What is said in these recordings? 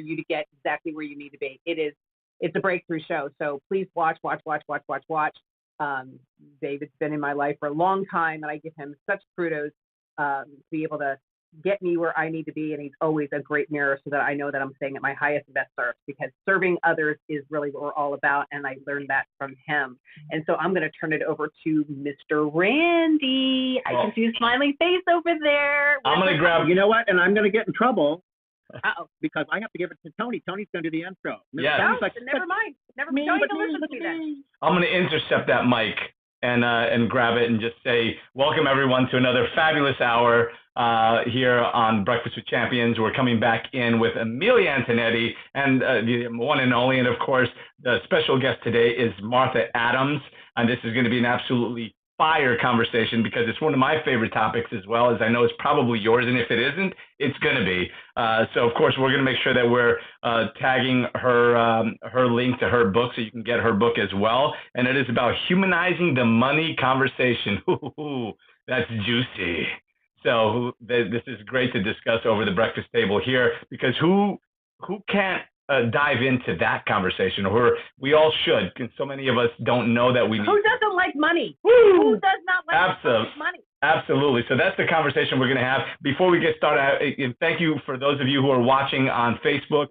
you to get exactly where you need to be. It's a breakthrough show. So please watch. David's been in my life for a long time, and I give him such kudos to be able to get me where I need to be. And he's always a great mirror so that I know that I'm staying at my highest and best serve, because serving others is really what we're all about. And I learned that from him. And so I'm going to turn it over to Mr. Randy. I can see his smiling face over there. I'm going to grab, you know what? And I'm going to get in trouble. Uh-oh. Because I have to give it to Tony. Tony's going to do the intro. Yes. No, like, never mind. Don't even listen to me then. I'm going to intercept that mic and grab it and just say, welcome everyone to another fabulous hour here on Breakfast with Champions. We're coming back in with Amilya Antonetti and the one and only, and of course, the special guest today is Martha Adams. And this is going to be an absolutely fire conversation because it's one of my favorite topics, as well as I know it's probably yours. And if it isn't, it's going to be. So of course, we're going to make sure that we're tagging her link to her book so you can get her book as well. And it is about humanizing the money conversation. Ooh, that's juicy. So this is great to discuss over the breakfast table here, because who can't dive into that conversation, or we all should, because so many of us don't know that we need. Who doesn't like money? Woo! Who does not like money? Absolutely. So that's the conversation we're going to have. Before we get started, thank you for those of you who are watching on Facebook,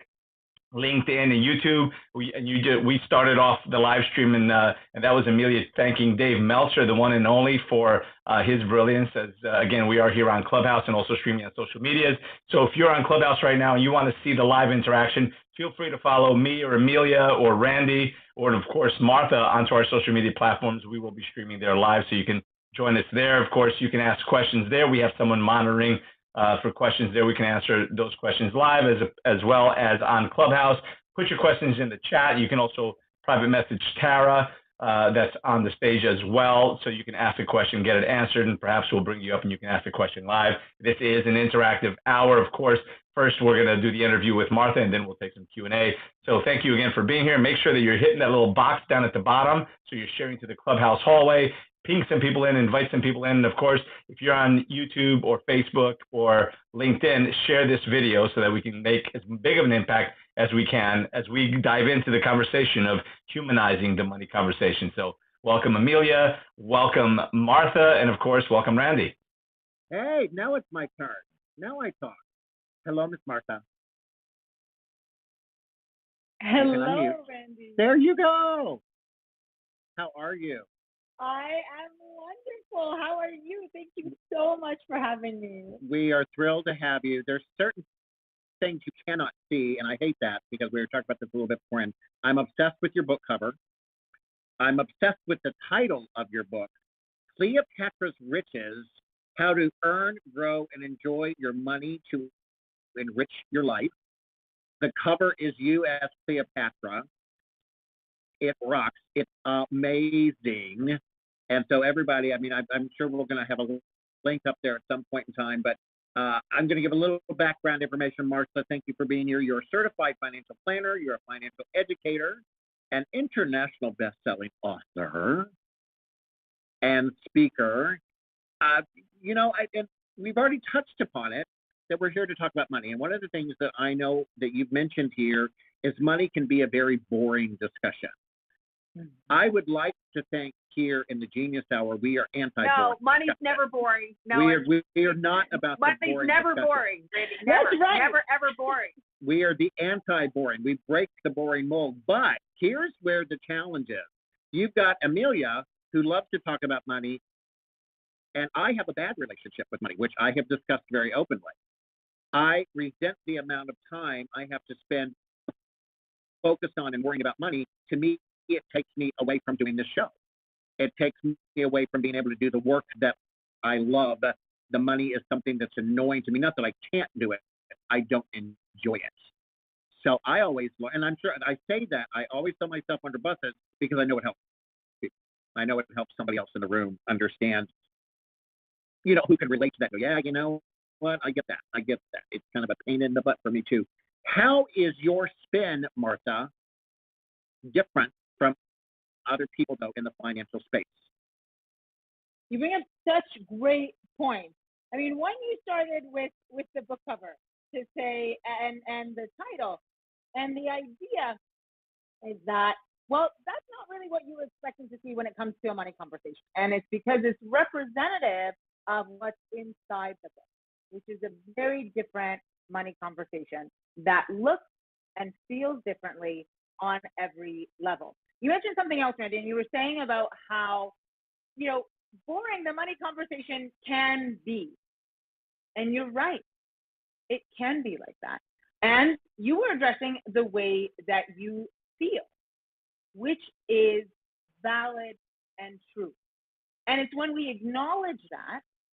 LinkedIn, and YouTube. We started off the live stream, and that was Amilya thanking Dave Meltzer, the one and only, for his brilliance. As again, we are here on Clubhouse and also streaming on social medias. So if you're on Clubhouse right now and you want to see the live interaction, feel free to follow me or Amilya or Randy or of course Martha onto our social media platforms. We will be streaming there live, so you can join us there. Of course, you can ask questions there. We have someone monitoring for questions there. We can answer those questions live as well as on Clubhouse. Put your questions in the chat. You can also private message Tara that's on the stage as well. So you can ask a question, get it answered, and perhaps we'll bring you up and you can ask the question live. This is an interactive hour, of course. First, we're going to do the interview with Martha, and then we'll take some Q&A. So thank you again for being here. Make sure that you're hitting that little box down at the bottom so you're sharing to the Clubhouse hallway. Ping some people in, invite some people in. And of course, if you're on YouTube or Facebook or LinkedIn, share this video so that we can make as big of an impact as we can as we dive into the conversation of humanizing the money conversation. So welcome, Amilya. Welcome, Martha. And of course, welcome, Randy. Hey, now it's my turn. Now I talk. Hello, Miss Martha. Hello, Randy. There you go. How are you? I am wonderful. How are you? Thank you so much for having me. We are thrilled to have you. There's certain things you cannot see, and I hate that because we were talking about this a little bit before. And I'm obsessed with your book cover. I'm obsessed with the title of your book, Cleopatra's Riches: How to Earn, Grow, and Enjoy Your Money to Enrich Your Life. The cover is you as Cleopatra. It rocks. It's amazing. And so everybody, I mean, I'm sure we're going to have a link up there at some point in time, but I'm going to give a little background information. Martha, thank you for being here. You're a certified financial planner. You're a financial educator, an international best-selling author, and speaker. And we've already touched upon it, that we're here to talk about money. And one of the things that I know that you've mentioned here is money can be a very boring discussion. I would like to think here in the Genius Hour, we are anti-boring. No, money's never boring. No, we are not about the boring. Money's never discussion. boring, Randy. Never, That's right. never, ever boring. We are the anti-boring. We break the boring mold. But here's where the challenge is. You've got Amilya, who loves to talk about money, and I have a bad relationship with money, which I have discussed very openly. I resent the amount of time I have to spend focused on and worrying about money. To me, it takes me away from doing this show. It takes me away from being able to do the work that I love. The money is something that's annoying to me. Not that I can't do it. I don't enjoy it. So I always, and I'm sure I say that, I always throw myself under buses because I know it helps people. I know it helps somebody else in the room understand, who can relate to that. Go, yeah, you know what? I get that. I get that. It's kind of a pain in the butt for me too. How is your spin, Martha, different from other people, though, in the financial space? You bring up such great points. I mean, when you started with the book cover to say, and the title, And the idea is that, well, that's not really what you were expecting to see when it comes to a money conversation. And it's because it's representative of what's inside the book, which is a very different money conversation that looks and feels differently on every level. You mentioned something else, Randy, and you were saying about how, boring the money conversation can be. And you're right. It can be like that. And you were addressing the way that you feel, which is valid and true. And it's when we acknowledge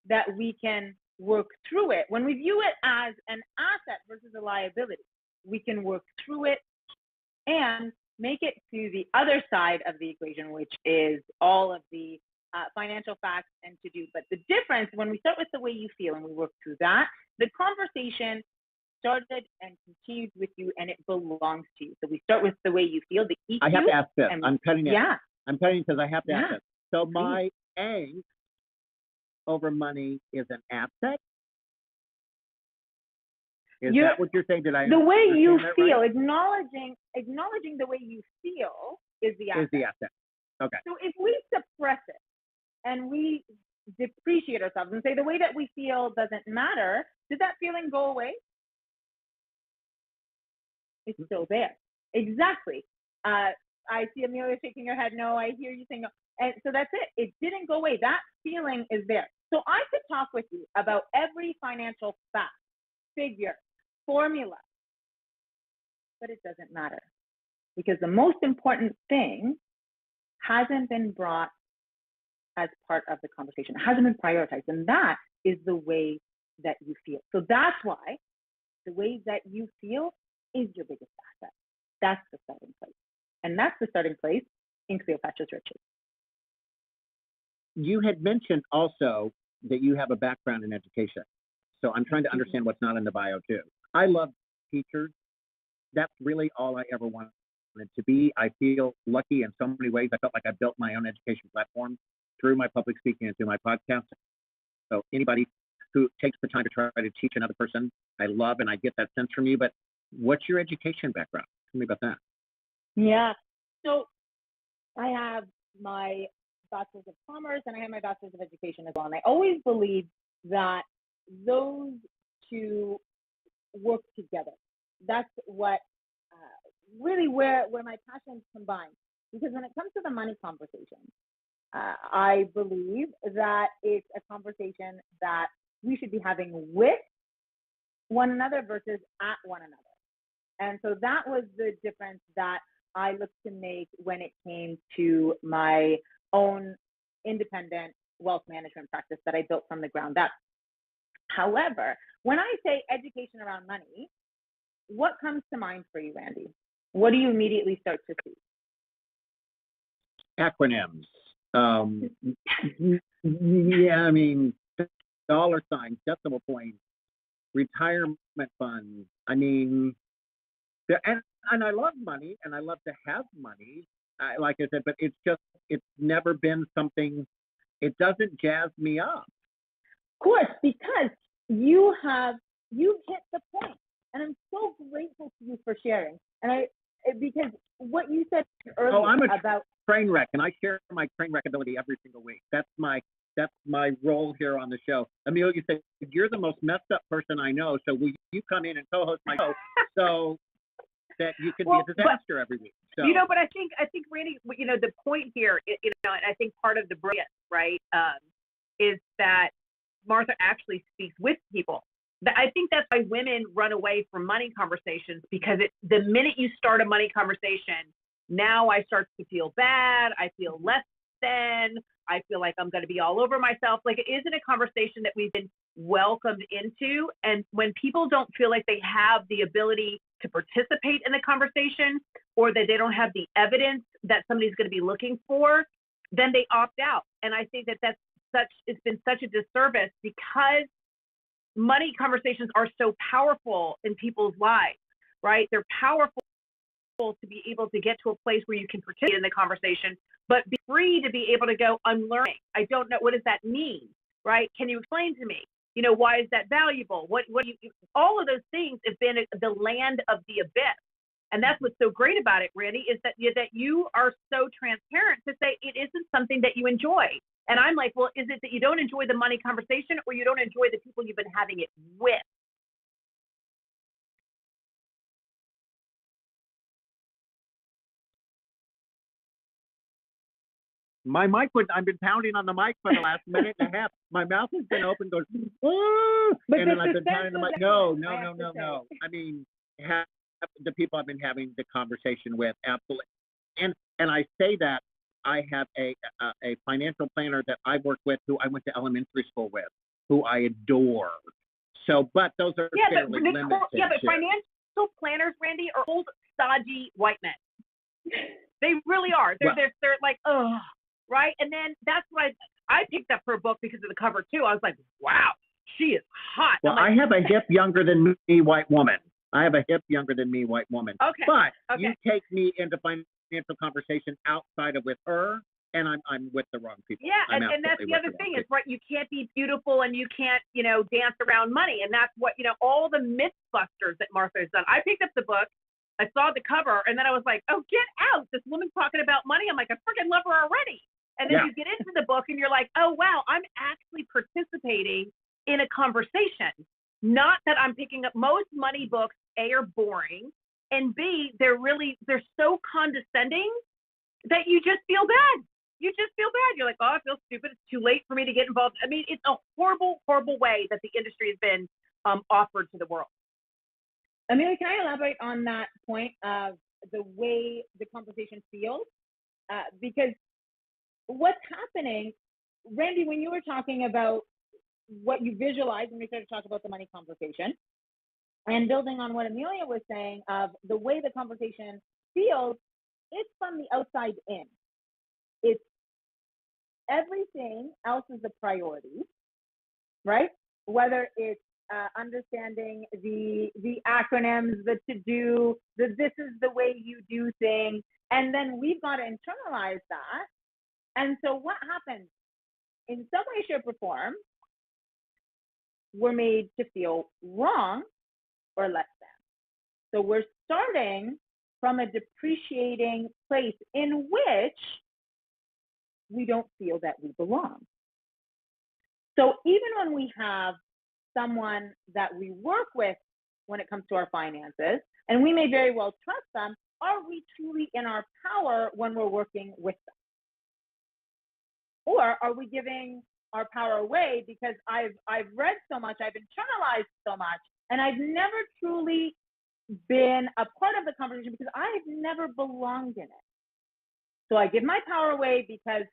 that we can work through it. When we view it as an asset versus a liability, we can work through it and make it to the other side of the equation, which is all of the financial facts and to do. But the difference, when we start with the way you feel and we work through that, the conversation started and continues with you, and it belongs to you. So we start with the way you feel, the EQ. I have to ask this. I'm cutting it. Yeah. I'm cutting because I have to ask this. So Please. my angst over money is an asset? Is that what you're saying? Did I the way you feel, right? acknowledging the way you feel is the asset. Is the asset. Okay. So if we suppress it and we depreciate ourselves and say the way that we feel doesn't matter, did that feeling go away? It's still there. Exactly. I see Amelia shaking her head. No, I hear you saying no. And so that's it. It didn't go away. That feeling is there. So I could talk with you about every financial fact, figure, formula, but it doesn't matter because the most important thing hasn't been brought as part of the conversation. It hasn't been prioritized, and that is the way that you feel. So that's why the way that you feel is your biggest asset. That's the starting place. And that's the starting place in Cleopatra's Riches. You had mentioned also that you have a background in education. So I'm trying to understand what's not in the bio too. I love teachers. That's really all I ever wanted to be. I feel lucky in so many ways. I felt like I built my own education platform through my public speaking and through my podcast. So anybody who takes the time to try to teach another person, I love, and I get that sense from you. But what's your education background? Tell me about that. Yeah. So I have my Bachelor's of Commerce and I have my Bachelor's of Education as well. And I always believe that those two work together. That's what really where my passions combine. Because when it comes to the money conversation, I believe that it's a conversation that we should be having with one another versus at one another. And so that was the difference that I looked to make when it came to my own independent wealth management practice that I built from the ground up. However, when I say education around money, what comes to mind for you, Randy? What do you immediately start to see? Acronyms. Yeah, I mean, dollar signs, decimal points, retirement funds. I mean, and I love money and I love to have money, like I said, but it's never been something, it doesn't jazz me up. Of course, because you've hit the point, and I'm so grateful to you for sharing. And because what you said earlier about train wreck, and I share my train wreck ability every single week. That's my role here on the show. Amelia said, you're the most messed up person I know, so will you come in and co-host my show so that you can be a disaster every week? So, but I think Randy, the point here, and I think part of the brilliance, right, is that Martha actually speaks with people. I think that's why women run away from money conversations, because the minute you start a money conversation, now I start to feel bad. I feel less than. I feel like I'm going to be all over myself. Like, it isn't a conversation that we've been welcomed into. And when people don't feel like they have the ability to participate in the conversation, or that they don't have the evidence that somebody's going to be looking for, then they opt out. And I think it's been such a disservice, because money conversations are so powerful in people's lives, right? They're powerful to be able to get to a place where you can participate in the conversation, but be free to be able to go, I'm learning. I don't know. What does that mean, right? Can you explain to me? Why is that valuable? What do you, all of those things have been the land of the abyss. And that's what's so great about it, Randy, is that you are so transparent to say it isn't something that you enjoy. And I'm like, well, is it that you don't enjoy the money conversation, or you don't enjoy the people you've been having it with? My mic would, I've been pounding on the mic for the last minute and a half. My mouth has been open, goes, oh, and then I've been pounding the mic. No. I mean, the people I've been having the conversation with, absolutely. And I say that I have a financial planner that I work with, who I went to elementary school with, who I adore. So, but those are fairly limited. Yeah, but financial planners, Randy, are old, stodgy white men. They really are. They're like, oh, right? And then that's why I picked up her book, because of the cover too. I was like, wow, she is hot. Well, like, I have a hip younger than me white woman. Okay. But you take me into financial conversation outside of with her, and I'm with the wrong people. Yeah, and that's the other thing is, right, you can't be beautiful and you can't, dance around money. And that's what, all the myth busters that Martha has done. I picked up the book, I saw the cover, and then I was like, oh, get out. This woman's talking about money. I'm like, I freaking love her already. And then you get into the book and you're like, oh, wow, I'm actually participating in a conversation. Not that I'm picking up. Most money books, A, are boring, and B, they're so condescending that you just feel bad. You're like, oh, I feel stupid. It's too late for me to get involved. I mean, it's a horrible, horrible way that the industry has been offered to the world. Amilya, can I elaborate on that point of the way the conversation feels? Because what's happening, Randy, when you were talking about what you visualized when we started to talk about the money conversation, and building on what Amilya was saying of the way the conversation feels, it's from the outside in. It's everything else is a priority, right? Whether it's understanding the acronyms, the to-do, this is the way you do things, and then we've got to internalize that. And so what happens? In some way, shape, or form, we're made to feel wrong or less than. So we're starting from a depreciating place in which we don't feel that we belong. So even when we have someone that we work with when it comes to our finances, and we may very well trust them, are we truly in our power when we're working with them? Or are we giving our power away because I've read so much, I've internalized so much, and I've never truly been a part of the conversation because I've never belonged in it. So I give my power away because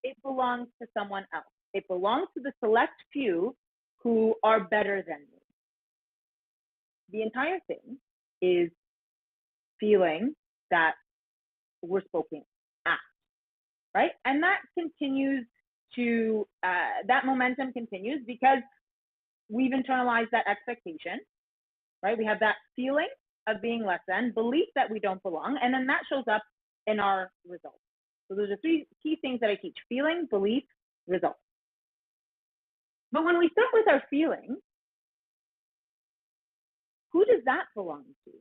it belongs to someone else. It belongs to the select few who are better than me. The entire thing is feeling that we're spoken at, right? And that continues to, that momentum continues because we've internalized that expectation, right? We have that feeling of being less than, belief that we don't belong, and then that shows up in our results. So those are three key things that I teach: feeling, belief, results. But when we start with our feelings, who does that belong to?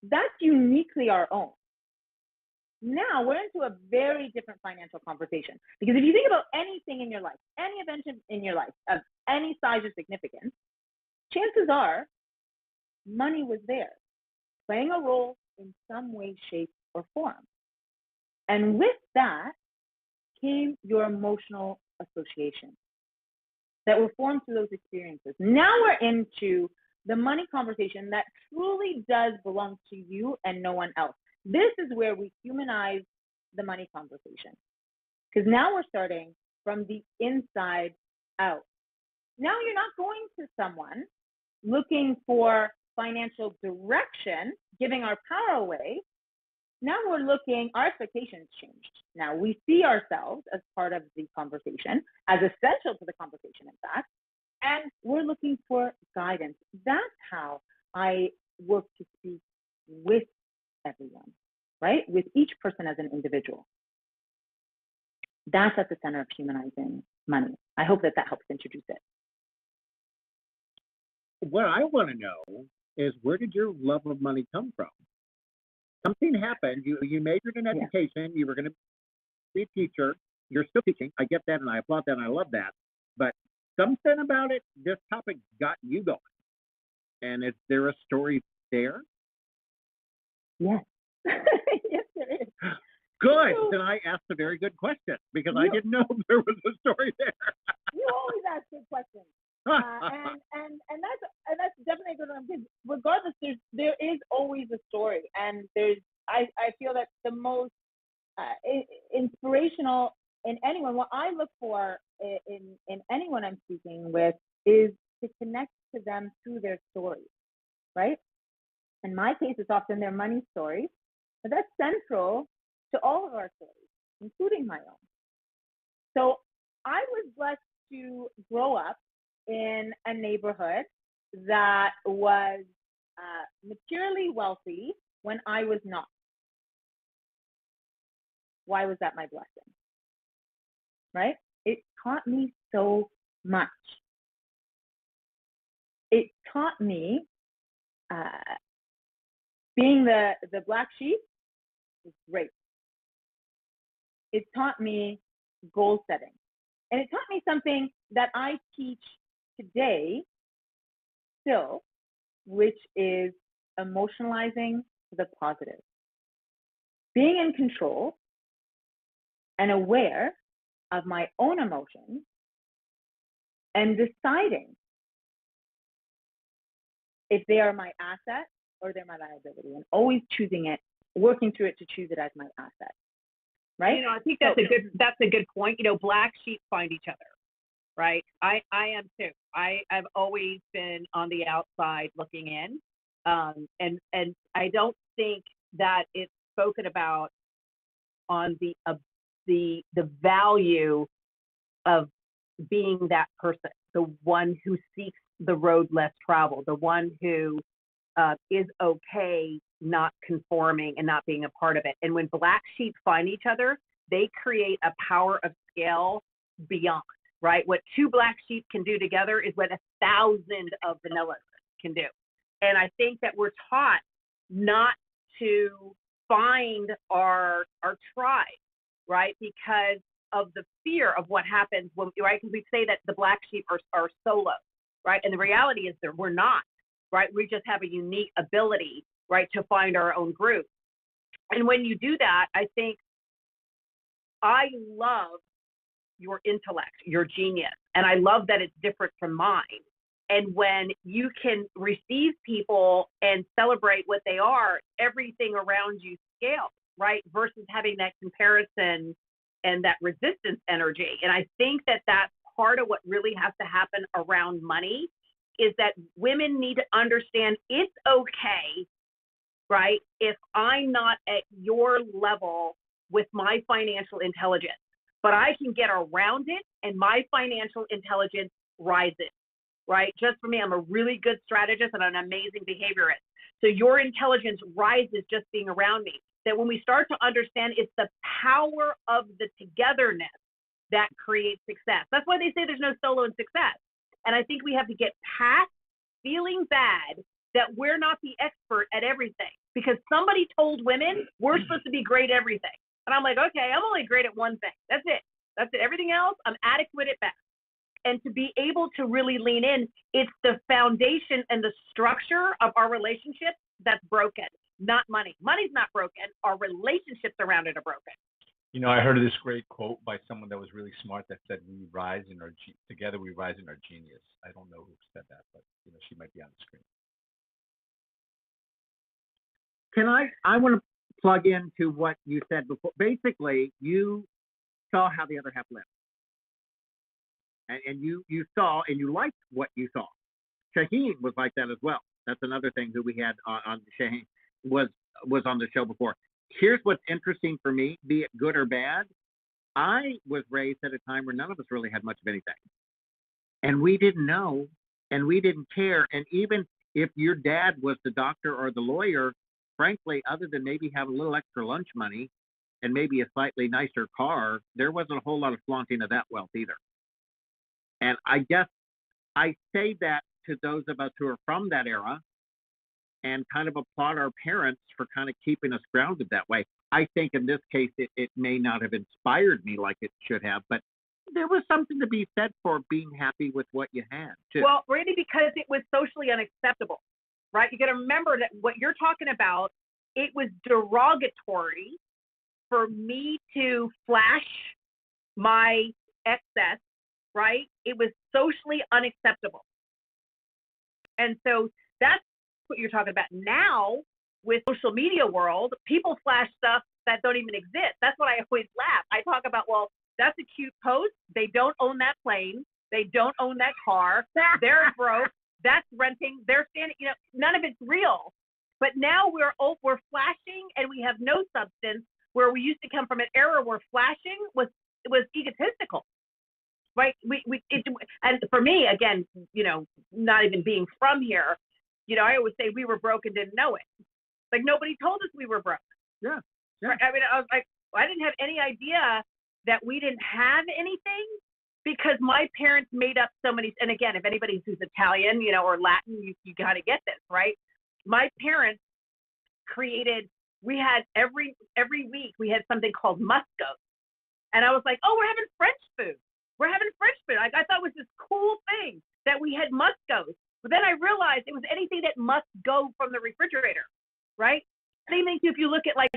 That's uniquely our own. Now we're into a very different financial conversation, because if you think about anything in your life, any event in your life of any size or significance, chances are money was there, playing a role in some way, shape, or form. And with that came your emotional association that were formed through those experiences. Now we're into the money conversation that truly does belong to you and no one else. This is where we humanize the money conversation, because now we're starting from the inside out. Now you're not going to someone looking for financial direction, giving our power away. Now we're looking, our expectations changed. Now we see ourselves as part of the conversation, as essential to the conversation, in fact, and we're looking for guidance. That's how I work to speak with everyone, right? With each person as an individual. That's at the center of humanizing money. I hope that helps introduce it. What I want to know is, where did your love of money come from? Something happened. You majored in education. You were going to be a teacher. You're still teaching. I get that, and I applaud that, and I love that. But something about it, this topic got you going. And is there a story there? Yes. Yes, there is. Good. So, then I asked a very good question because I didn't know there was a story there. You always ask good questions. And that's definitely a good one, because regardless, there is always a story, and I feel that the most inspirational in anyone, what I look for in anyone I'm speaking with, is to connect to them through their stories, right? In my case, it's often their money stories, but that's central to all of our stories, including my own. So I was blessed to grow up in a neighborhood that was materially wealthy when I was not. Why was that my blessing? Right? It taught me so much. It taught me being the black sheep is great. It taught me goal setting. And it taught me something that I teach today still, which is emotionalizing the positive. Being in control and aware of my own emotions and deciding if they are my asset or they're my liability, and always choosing it, working through it to choose it as my asset. Right? I think that's a good point. Black sheep find each other, right? I am too. I've always been on the outside looking in, and I don't think that it's spoken about on the value of being that person, the one who seeks the road less traveled, the one who is okay not conforming and not being a part of it. And when black sheep find each other, they create a power of scale beyond, right? What two black sheep can do together is what 1,000 of vanillas can do. And I think that we're taught not to find our tribe, right? Because of the fear of what happens when, right? Because we say that the black sheep are solo, right? And the reality is that we're not, right? We just have a unique ability, right, to find our own group. And when you do that, I think I love your intellect, your genius, and I love that it's different from mine. And when you can receive people and celebrate what they are, everything around you scales, right? Versus having that comparison and that resistance energy. And I think that that's part of what really has to happen around money, is that women need to understand it's okay, right, if I'm not at your level with my financial intelligence, but I can get around it and my financial intelligence rises, right? Just for me, I'm a really good strategist and an amazing behaviorist. So your intelligence rises just being around me. That when we start to understand it's the power of the togetherness that creates success. That's why they say there's no solo in success. And I think we have to get past feeling bad that we're not the expert at everything, because somebody told women we're supposed to be great at everything. And I'm like, okay, I'm only great at one thing. That's it. Everything else, I'm adequate at best. And to be able to really lean in, it's the foundation and the structure of our relationship that's broken, not money. Money's not broken. Our relationships around it are broken. I heard this great quote by someone that was really smart that said, together we rise in our genius. I don't know who said that, but she might be on the screen. I want to plug into what you said before. Basically, you saw how the other half lived. And you saw and you liked what you saw. Shaheen was like that as well. That's another thing who we had on Shaheen was on the show before. Here's what's interesting for me, be it good or bad. I was raised at a time where none of us really had much of anything. And we didn't know, and we didn't care. And even if your dad was the doctor or the lawyer, frankly, other than maybe have a little extra lunch money and maybe a slightly nicer car, there wasn't a whole lot of flaunting of that wealth either. And I guess I say that to those of us who are from that era, and kind of applaud our parents for kind of keeping us grounded that way. I think in this case, it may not have inspired me like it should have, but there was something to be said for being happy with what you had, too. Well, Randy, because it was socially unacceptable, right? You got to remember that what you're talking about, it was derogatory for me to flash my excess, right? It was socially unacceptable. And so that's what you're talking about. Now, with social media world, people flash stuff that don't even exist. That's what I always laugh. I talk about, well, that's a cute post. They don't own that plane. They don't own that car. They're broke. That's renting. They're standing, none of it's real. But now we're flashing and we have no substance, where we used to come from an era where flashing was egotistical. Right? And for me, again, not even being from here, I always say we were broke and didn't know it. Like, nobody told us we were broke. Yeah. I mean, I was like, I didn't have any idea that we didn't have anything, because my parents made up so many. And again, if anybody who's Italian, or Latin, you got to get this, right? My parents created. We had every week we had something called Muscos, and I was like, oh, we're having French food. We're having French food. I thought it was this cool thing that we had Muscos. But then I realized it was anything that must go from the refrigerator, right? Same thing if you look at like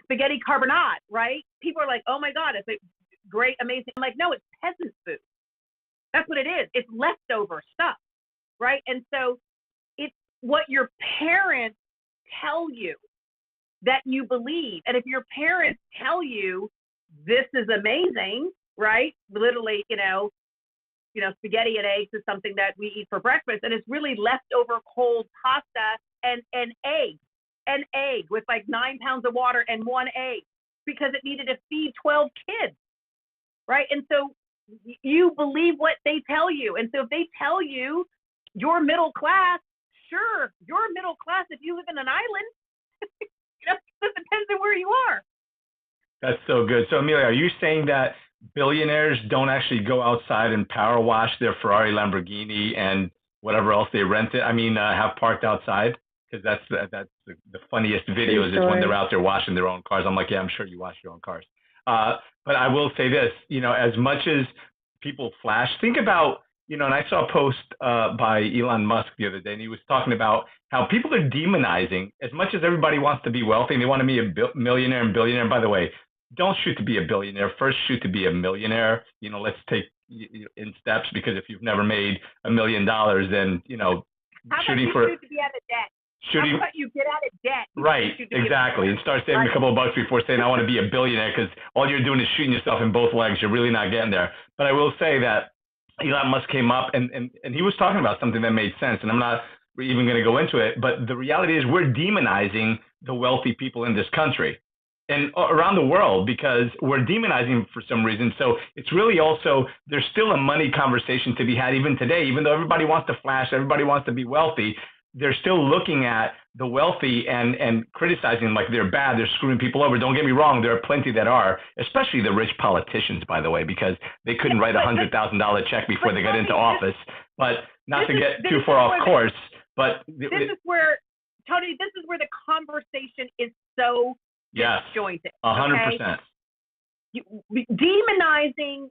spaghetti carbonara, right? People are like, oh my God, it's like great, amazing. I'm like, no, it's peasant food. That's what it is. It's leftover stuff, right? And so it's what your parents tell you that you believe. And if your parents tell you this is amazing, right? Literally, spaghetti and eggs is something that we eat for breakfast, and it's really leftover cold pasta and an egg with like 9 pounds of water and 1 egg, because it needed to feed 12 kids, right? And so you believe what they tell you. And so if they tell you you're middle class, sure, you're middle class if you live in an island. It depends on where you are. That's so good. So, Amilya, are you saying that billionaires don't actually go outside and power wash their Ferrari, Lamborghini, and whatever else they rented? Have parked outside? Because that's the funniest videos is when they're out there washing their own cars. I'm like, yeah, I'm sure you wash your own cars. But I will say this, as much as people flash, think about, and I saw a post by Elon Musk the other day, and he was talking about how people are demonizing, as much as everybody wants to be wealthy and they want to be a millionaire and billionaire. And by the way, don't shoot to be a billionaire. First, shoot to be a millionaire. Let's take in steps, because if you've never made $1 million, then, shooting for shoot to be out of debt? Shooting, how about you get out of debt? Right, exactly, and start saving a couple of bucks before saying I want to be a billionaire, because all you're doing is shooting yourself in both legs. You're really not getting there. But I will say that Elon Musk came up and he was talking about something that made sense, and I'm not even going to go into it, but the reality is we're demonizing the wealthy people in this country and around the world, because we're demonizing for some reason. So it's really also, there's still a money conversation to be had even today, even though everybody wants to flash, everybody wants to be wealthy. They're still looking at the wealthy and criticizing them like they're bad, they're screwing people over. Don't get me wrong, there are plenty that are, especially the rich politicians, by the way, because they couldn't write a $100,000 check before they got into office. But not to get too far off course, but this is where, Tony, this is where the conversation is so disjointed. 100%. Demonizing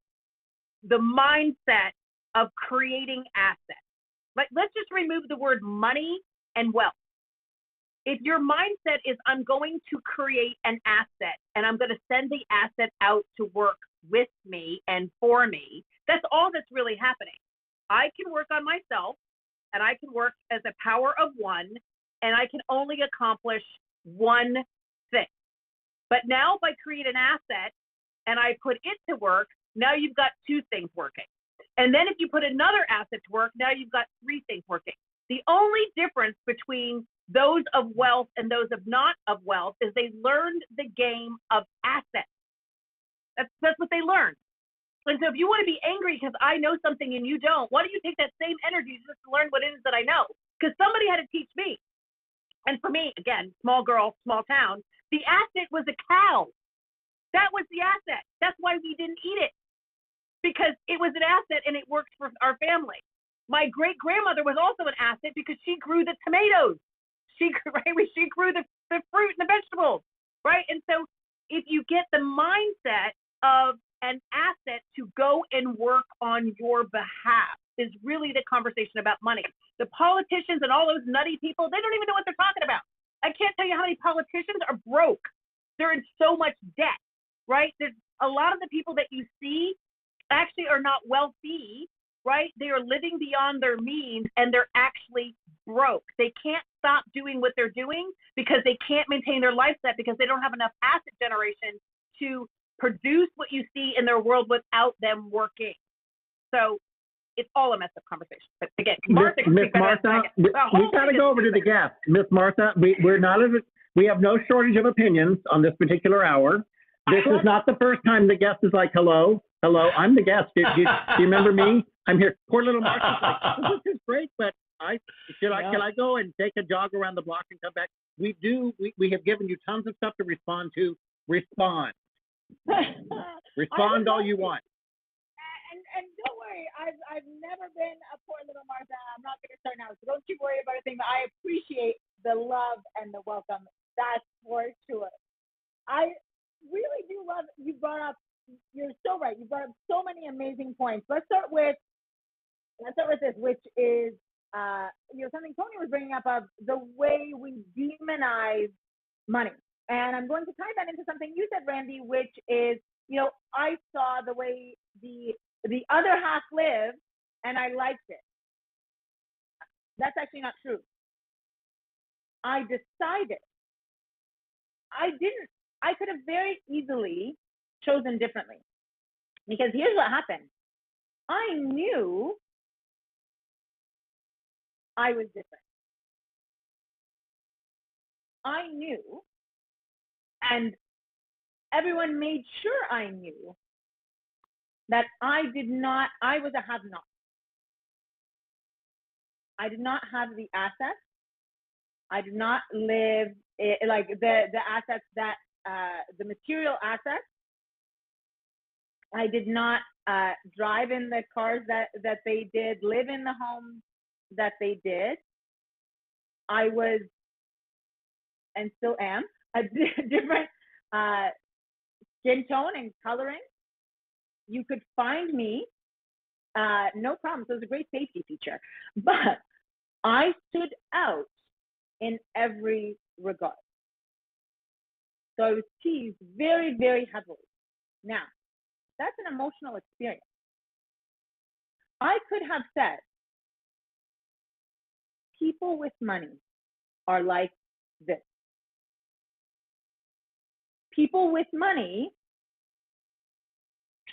the mindset of creating assets. Like, let's just remove the word money and wealth. If your mindset is I'm going to create an asset and I'm going to send the asset out to work with me and for me, that's all that's really happening. I can work on myself and I can work as a power of one, and I can only accomplish one thing. But now if I create an asset and I put it to work, now you've got two things working. And then if you put another asset to work, now you've got three things working. The only difference between those of wealth and those of not of wealth is they learned the game of assets. That's what they learned. And so if you want to be angry because I know something and you don't, why don't you take that same energy just to learn what it is that I know? Because somebody had to teach me. And for me, again, small girl, small town, the asset was a cow. That was the asset. That's why we didn't eat it. Because it was an asset and it worked for our family. My great-grandmother was also an asset because she grew the tomatoes. She grew the fruit and the vegetables, right? And so if you get the mindset of an asset to go and work on your behalf is really the conversation about money. The politicians and all those nutty people, they don't even know what they're talking about. I can't tell you how many politicians are broke. They're in so much debt, right? There's a lot of the people that you see actually are not wealthy, right? They are living beyond their means and they're actually broke. They can't stop doing what they're doing because they can't maintain their lifestyle because they don't have enough asset generation to produce what you see in their world without them working. So it's all a messed up conversation. But again, Martha, Miss Martha, we got to go over to the guest. Miss Martha, we have no shortage of opinions on this particular hour. This is not the first time the guest is like, hello, I'm the guest. Do you remember me? I'm here. Poor little Martha's like, this is great, but can I go and take a jog around the block and come back? We have given you tons of stuff to respond to. Respond. Respond all you want. And don't worry, I've never been a poor little Martha. I'm not going to start now, so don't you worry about a thing. But I appreciate the love and the welcome. That's for sure. I really do love you brought up. You're so right. You brought up so many amazing points. Let's start with this, which is something Tony was bringing up of the way we demonize money. And I'm going to tie that into something you said, Randy, which is, I saw the way the other half lived and I liked it. That's actually not true. I decided. I could have very easily chosen differently. Because here's what happened. I knew I was different. I knew, and everyone made sure I knew that I was a have-not. I did not have the assets. I did not live like the assets that, the material assets. I did not drive in the cars that they did, live in the homes that they did. I was, and still am, a different skin tone and coloring. You could find me, no problem. So it was a great safety feature. But I stood out in every regard. So I was teased very, very heavily. Now, that's an emotional experience. I could have said, people with money are like this. People with money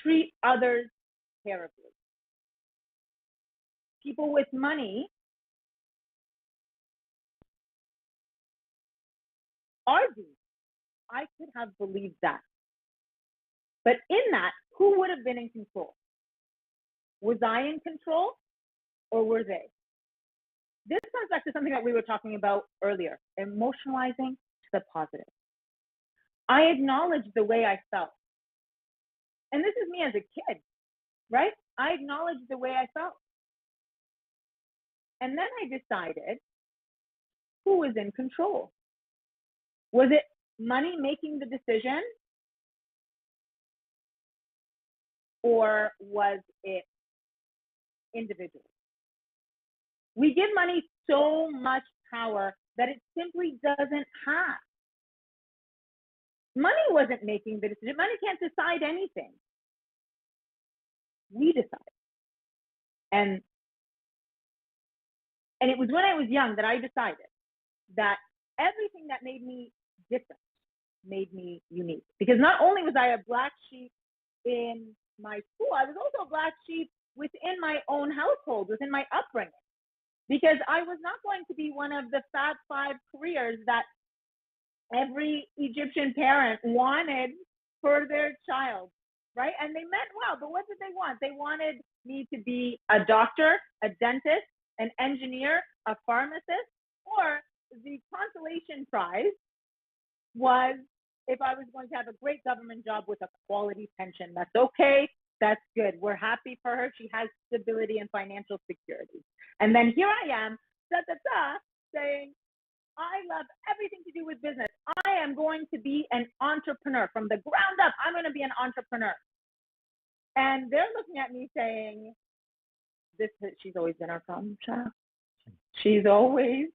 treat others terribly. People with money are these. I could have believed that. But in that, who would have been in control? Was I in control or were they? This comes back to something that we were talking about earlier, emotionalizing to the positive. I acknowledged the way I felt. And this is me as a kid, right? I acknowledged the way I felt. And then I decided who was in control. Was it money making the decision? Or was it individual? We give money so much power that it simply doesn't have. Money wasn't making the decision. Money can't decide anything. We decide. And it was when I was young that I decided that everything that made me different made me unique. Because not only was I a black sheep in my school, I was also a black sheep within my own household, within my upbringing. Because I was not going to be one of the Fab 5 careers that every Egyptian parent wanted for their child, right? And they meant well, but what did they want? They wanted me to be a doctor, a dentist, an engineer, a pharmacist, or the consolation prize was if I was going to have a great government job with a quality pension. That's okay. That's good. We're happy for her. She has stability and financial security. And then here I am, saying, I love everything to do with business. I am going to be an entrepreneur from the ground up. I'm going to be an entrepreneur. And they're looking at me saying, she's always been our problem child. She's always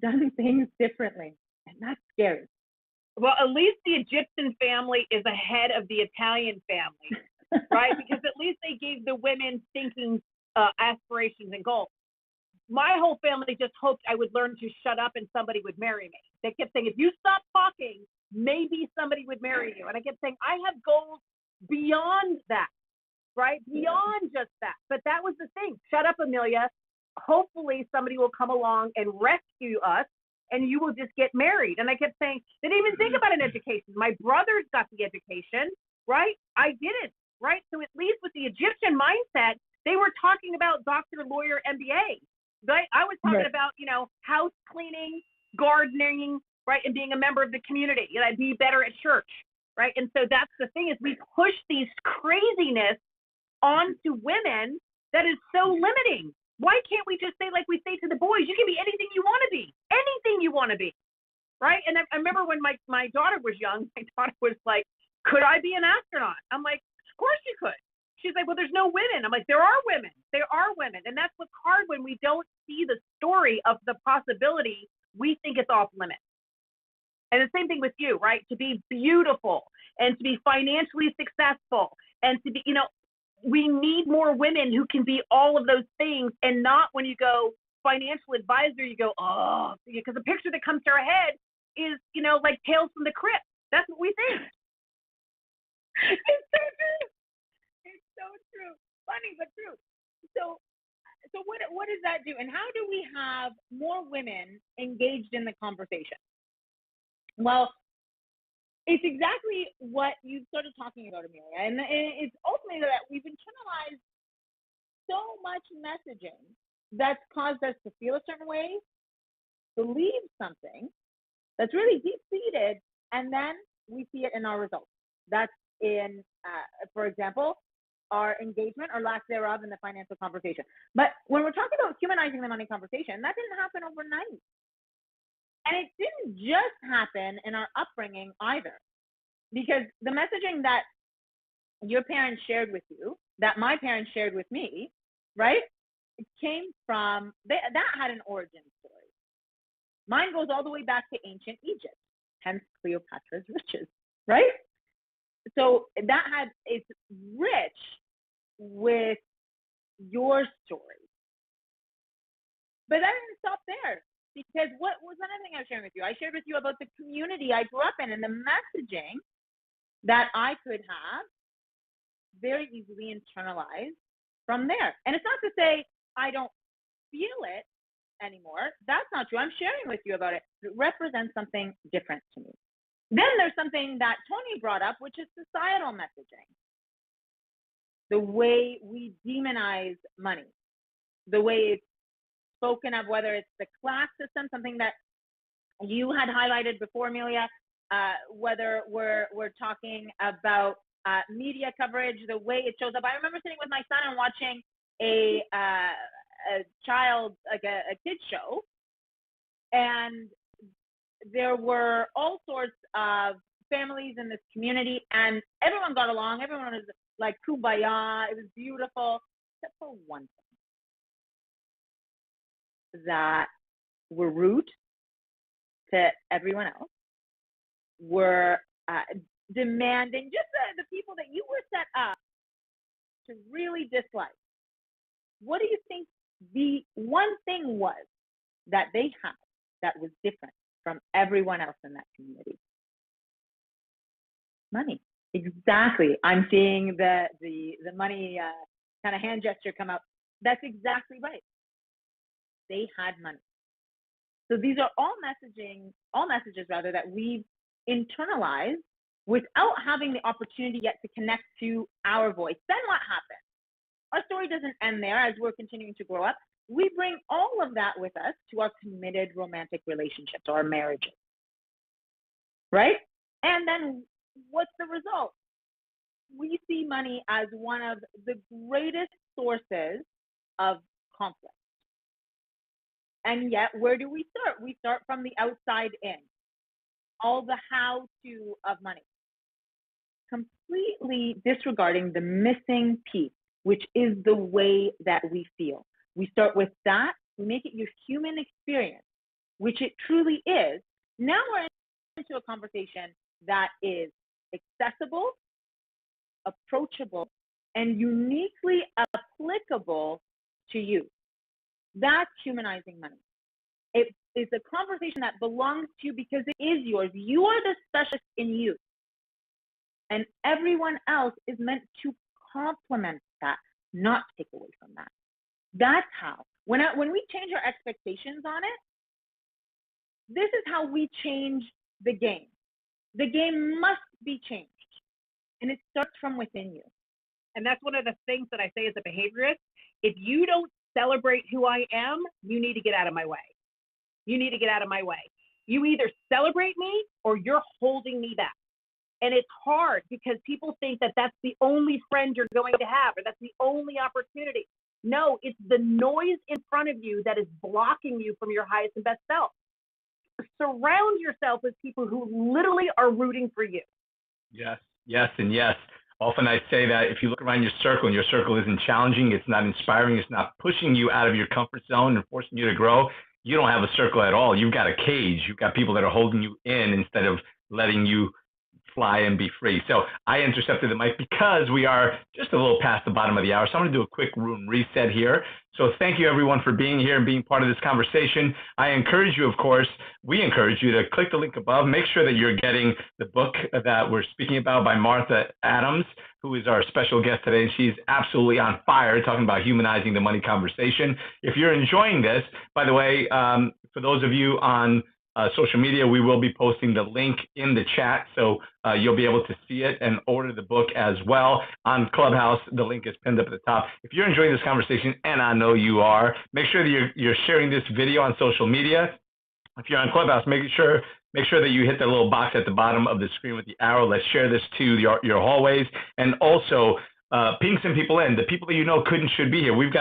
done things differently. And that's scary. Well, at least the Egyptian family is ahead of the Italian family, right? Because at least they gave the women thinking aspirations and goals. My whole family just hoped I would learn to shut up and somebody would marry me. They kept saying, if you stop talking, maybe somebody would marry you. And I kept saying, I have goals beyond that, right? Beyond just that. But that was the thing. Shut up, Amilya. Hopefully somebody will come along and rescue us and you will just get married. And I kept saying, they didn't even think about an education. My brothers got the education, right? I didn't, right? So at least with the Egyptian mindset, they were talking about doctor, lawyer, MBA, right? I was talking about, house cleaning, gardening, right? And being a member of the community. And I'd be better at church, right? And so that's the thing is we push these craziness onto women that is so limiting. Why can't we just say, like we say to the boys, you can be anything you want to be, right? And I remember when my daughter was young, my daughter was like, could I be an astronaut? I'm like, of course you could. She's like, well, there's no women. I'm like, there are women. There are women. And that's what's hard when we don't see the story of the possibility. We think it's off limits. And the same thing with you, right? To be beautiful and to be financially successful and to be, we need more women who can be all of those things and not when you go financial advisor, you go, oh, because the picture that comes to our head is, like Tales from the Crypt. That's what we think. It's so true. It's so true. Funny, but true. So what does that do? And how do we have more women engaged in the conversation? Well, it's exactly what you started talking about, Amilya. And it's ultimately that we've internalized so much messaging that's caused us to feel a certain way, believe something that's really deep-seated, and then we see it in our results. That's in, for example, our engagement or lack thereof in the financial conversation. But when we're talking about humanizing the money conversation, that didn't happen overnight. And it didn't just happen in our upbringing either, because the messaging that your parents shared with you, that my parents shared with me, right? It came from, that had an origin story. Mine goes all the way back to ancient Egypt, hence Cleopatra's riches, right? So it's rich with your story. But that didn't stop there. Because what was another thing I was sharing with you? I shared with you about the community I grew up in and the messaging that I could have very easily internalized from there. And it's not to say I don't feel it anymore. That's not true. I'm sharing with you about it. It represents something different to me. Then there's something that Tony brought up, which is societal messaging. The way we demonize money, the way it's spoken of, whether it's the class system, something that you had highlighted before, Amilya, whether we're talking about media coverage, the way it shows up. I remember sitting with my son and watching a child, like a kid's show, and there were all sorts of families in this community, and everyone got along. Everyone was like kumbaya. It was beautiful, except for one thing. That were rude to everyone else, were demanding, just the people that you were set up to really dislike. What do you think the one thing was that they had that was different from everyone else in that community? Money. Exactly. I'm seeing the money kind of hand gesture come up. That's exactly right. They had money. So these are all messages rather, that we've internalized without having the opportunity yet to connect to our voice. Then what happens? Our story doesn't end there as we're continuing to grow up. We bring all of that with us to our committed romantic relationships, our marriages, right? And then what's the result? We see money as one of the greatest sources of conflict. And yet, where do we start? We start from the outside in. All the how-to of money. Completely disregarding the missing piece, which is the way that we feel. We start with that, we make it your human experience, which it truly is. Now we're into a conversation that is accessible, approachable, and uniquely applicable to you. That's humanizing money. It is a conversation that belongs to you because it is yours. You are the specialist in you. And everyone else is meant to complement that, not take away from that. That's how. When we change our expectations on it, this is how we change the game. The game must be changed. And it starts from within you. And that's one of the things that I say as a behaviorist. If you don't celebrate who I am, you need to get out of my way. You need to get out of my way. You either celebrate me or you're holding me back. And it's hard because people think that that's the only friend you're going to have or that's the only opportunity. No, it's the noise in front of you that is blocking you from your highest and best self. Surround yourself with people who literally are rooting for you. Yes, yes, and yes. Often I say that if you look around your circle and your circle isn't challenging, it's not inspiring, it's not pushing you out of your comfort zone and forcing you to grow, you don't have a circle at all. You've got a cage. You've got people that are holding you in instead of letting you fly and be free. So I intercepted the mic because we are just a little past the bottom of the hour. So I'm going to do a quick room reset here. So thank you everyone for being here and being part of this conversation. I encourage you, of course, we encourage you to click the link above. Make sure that you're getting the book that we're speaking about by Martha Adams, who is our special guest today. And she's absolutely on fire talking about humanizing the money conversation. If you're enjoying this, by the way, for those of you on social media, we will be posting the link in the chat, so you'll be able to see it and order the book as well. On Clubhouse, the link is pinned up at the top. If you're enjoying this conversation, and I know you are, make sure that you're sharing this video on social media. If you're on Clubhouse, make sure that you hit the little box at the bottom of the screen with the arrow. Let's share this to your hallways, and also ping some people in. The people that you know could and should be here. We've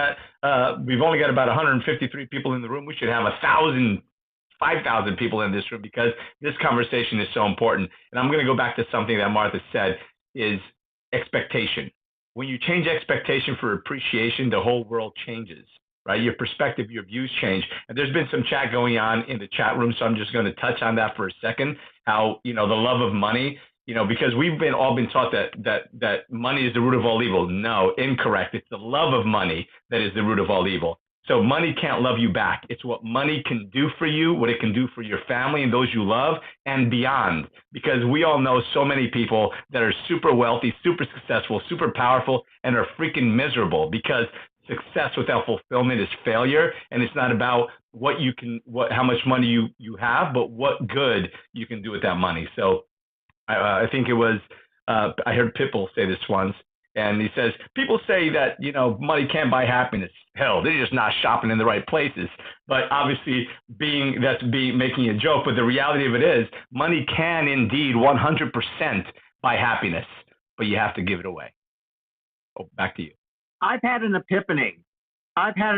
only got about 153 people in the room. We should have 5,000 people in this room because this conversation is so important. And I'm going to go back to something that Martha said is expectation. When you change expectation for appreciation, the whole world changes, right? Your perspective, your views change. And there's been some chat going on in the chat room, so I'm just going to touch on that for a second, how, the love of money, because we've all been taught that money is the root of all evil. No, incorrect. It's the love of money that is the root of all evil. So money can't love you back. It's what money can do for you, what it can do for your family and those you love and beyond. Because we all know so many people that are super wealthy, super successful, super powerful, and are freaking miserable because success without fulfillment is failure. And it's not about how much money you have, but what good you can do with that money. So I think it was, I heard Pitbull say this once. And he says, people say that, money can't buy happiness. Hell, they're just not shopping in the right places. But obviously, making a joke. But the reality of it is, money can indeed 100% buy happiness, but you have to give it away. Oh, back to you. I've had an epiphany. I've had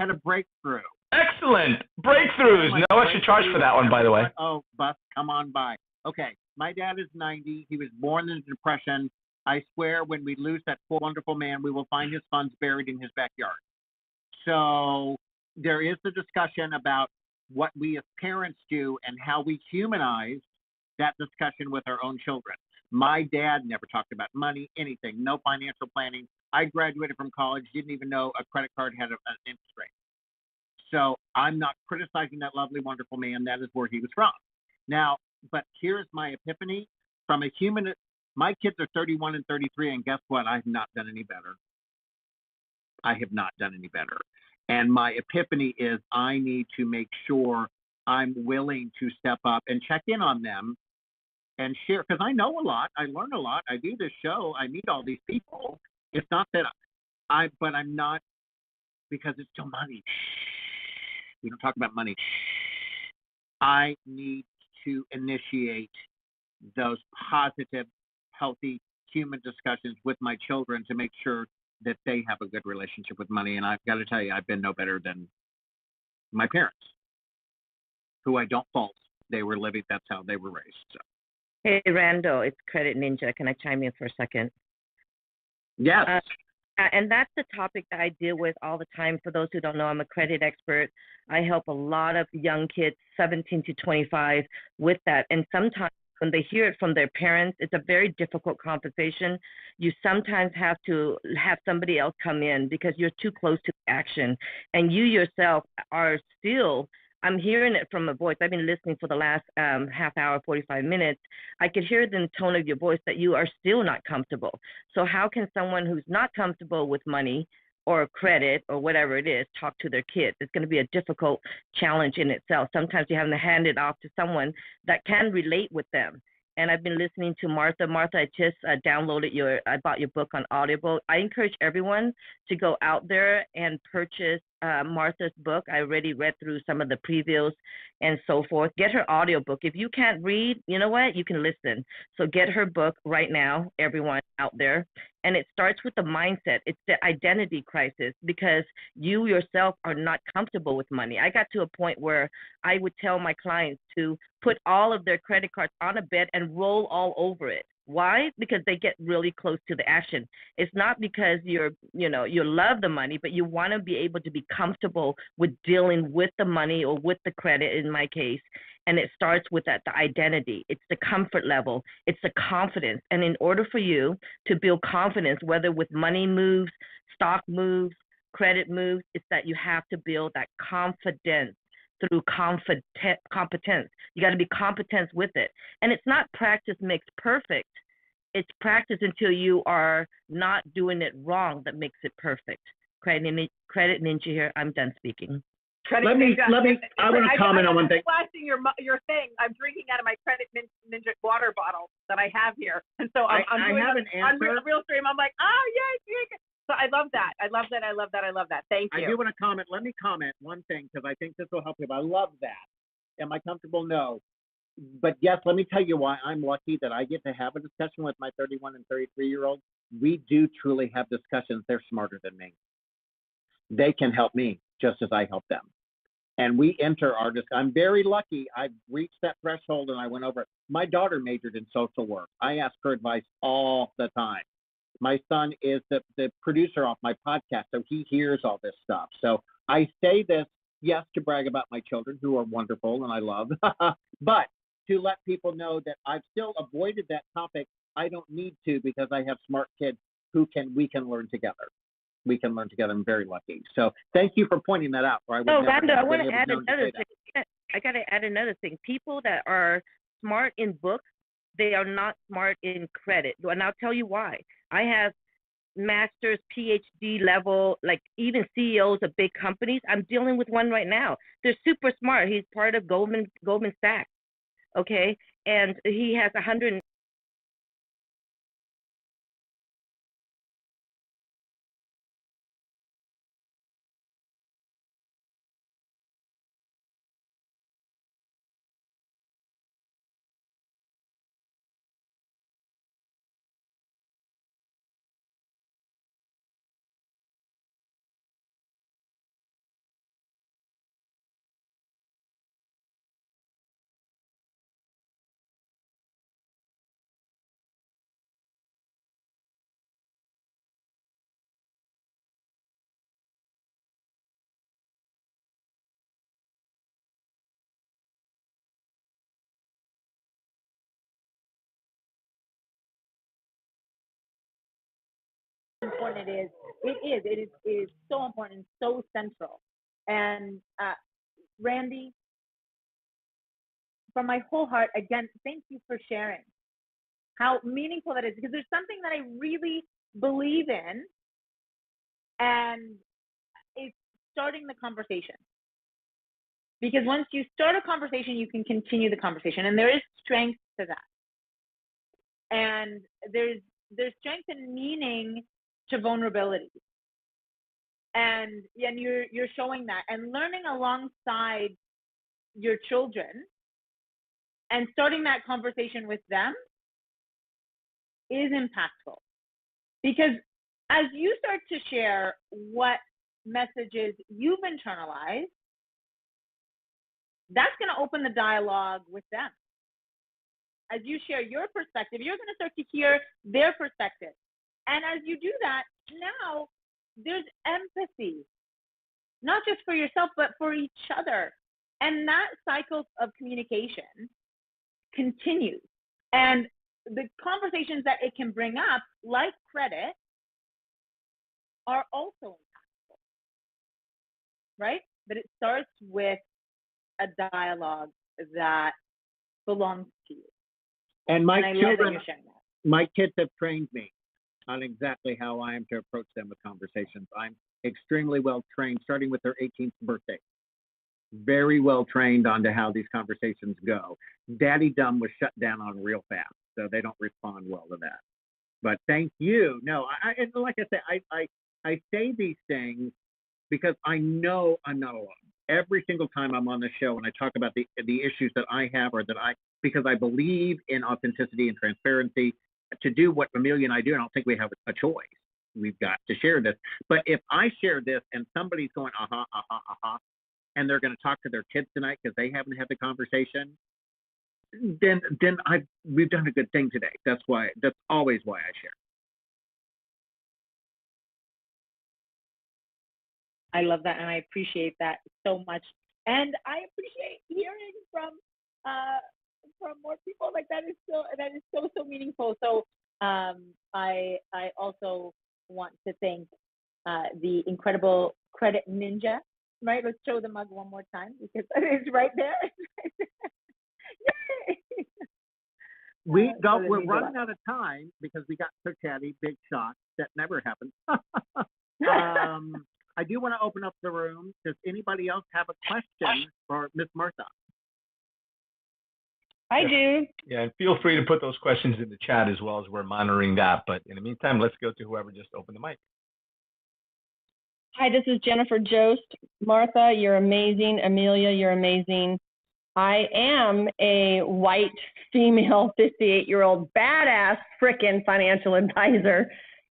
a breakthrough. Excellent. Breakthroughs. No extra charge for that one, by the way. Oh, bus, come on by. Okay, my dad is 90. He was born in the Depression. I swear when we lose that poor, wonderful man, we will find his funds buried in his backyard. So there is the discussion about what we as parents do and how we humanize that discussion with our own children. My dad never talked about money, anything, no financial planning. I graduated from college, didn't even know a credit card had an interest rate. So I'm not criticizing that lovely, wonderful man. That is where he was from. Now, but here's my epiphany from a human. My kids are 31 and 33, and guess what? I have not done any better. And my epiphany is I need to make sure I'm willing to step up and check in on them and share, because I know a lot. I learn a lot. I do this show. I meet all these people. It's not that but I'm not, because it's still money. We don't talk about money. I need to initiate those positive, healthy human discussions with my children to make sure that they have a good relationship with money. And I've got to tell you, I've been no better than my parents, who I don't fault. They were living, that's how they were raised. So. Hey, Randall, it's Credit Ninja. Can I chime in for a second? Yes. And that's the topic that I deal with all the time. For those who don't know, I'm a credit expert. I help a lot of young kids, 17 to 25, with that. And sometimes when they hear it from their parents, it's a very difficult conversation. You sometimes have to have somebody else come in because you're too close to action. And you yourself are still, I'm hearing it from a voice. I've been listening for the last half hour, 45 minutes. I could hear it in the tone of your voice that you are still not comfortable. So how can someone who's not comfortable with money or credit or whatever it is talk to their kids? It's going to be a difficult challenge in itself. Sometimes you have to hand it off to someone that can relate with them. And I've been listening to Martha. Martha, I just I bought your book on Audible. I encourage everyone to go out there and purchase Martha's book. I already read through some of the previews and so forth. Get her audiobook. If you can't read, you know what? You can listen. So get her book right now, everyone out there. And it starts with the mindset. It's the identity crisis because you yourself are not comfortable with money. I got to a point where I would tell my clients to put all of their credit cards on a bed and roll all over it. Why? Because they get really close to the action. It's not because you love the money, but you want to be able to be comfortable with dealing with the money or with the credit in my case. And it starts with that, the identity. It's the comfort level. It's the confidence. And in order for you to build confidence, whether with money moves, stock moves, credit moves, it's that you have to build that confidence through competence. You got to be competent with it. And it's not practice makes perfect. It's practice until you are not doing it wrong that makes it perfect. Credit Ninja here. I'm done speaking. Let me. I want to comment on one thing. Flashing your thing. I'm drinking out of my Credit Ninja water bottle that I have here, and so I'm doing have an answer. on real stream. I'm like, oh yeah. So I love that. I love that. Thank you. I do want to comment. Let me comment one thing because I think this will help you. I love that. Am I comfortable? No. But yes, let me tell you why I'm lucky that I get to have a discussion with my 31 and 33-year-olds. We do truly have discussions. They're smarter than me. They can help me just as I help them. And we enter our I'm very lucky. I've reached that threshold and I went over it. My daughter majored in social work. I ask her advice all the time. My son is the producer off my podcast, so he hears all this stuff. So I say this, yes, to brag about my children, who are wonderful and I love, but to let people know that I've still avoided that topic. I don't need to because I have smart kids we can learn together. We can learn together. I'm very lucky. So thank you for pointing that out. Rhonda, I want to add another thing. I got to add another thing. People that are smart in books, they are not smart in credit. And I'll tell you why. I have master's, PhD level, like even CEOs of big companies. I'm dealing with one right now. They're super smart. He's part of Goldman Sachs, okay? And he has 100. Important it is so important, so central. And Randy, from my whole heart, again, thank you for sharing how meaningful that is, because there's something that I really believe in, and it's starting the conversation. Because once you start a conversation, you can continue the conversation, and there is strength to that. And there's strength and meaning to vulnerability. And you're showing that and learning alongside your children and starting that conversation with them is impactful. Because as you start to share what messages you've internalized that's going to open the dialogue with them. As you share your perspective, you're going to start to hear their perspective. And as you do that, now there's empathy, not just for yourself, but for each other. And that cycle of communication continues. And the conversations that it can bring up, like credit, are also impactful, right? But it starts with a dialogue that belongs to you. And my children, sharing that. my kids have trained me on exactly how I am to approach them with conversations. I'm extremely well trained, starting with their 18th birthday. Very well trained onto how these conversations go. Daddy Dumb was shut down on real fast, so they don't respond well to that. But thank you. No, and like I said, I say these things because I know I'm not alone. Every single time I'm on the show and I talk about the issues that I have, or that because I believe in authenticity and transparency, to do what Amilya and I do, I don't think we have a choice. We've got to share this. But if I share this and somebody's going, and they're going to talk to their kids tonight because they haven't had the conversation, then we've done a good thing today. That's always why I share. I love that, and I appreciate that so much. And I appreciate hearing from more people. Like that is so meaningful. So I also want to thank the incredible credit ninja. Right, let's show the mug one more time because it's right there. Yay! We're running out of time because we got so chatty. Big shock. That never happens. I do want to open up the room. Does anybody else have a question for Miss Martha? I do. Yeah, and feel free to put those questions in the chat as well, as we're monitoring that. But in the meantime, let's go to whoever just opened the mic. Hi, this is Jennifer Jost. Martha, you're amazing. Amilya, you're amazing. I am a white female 58-year-old badass frickin' financial advisor,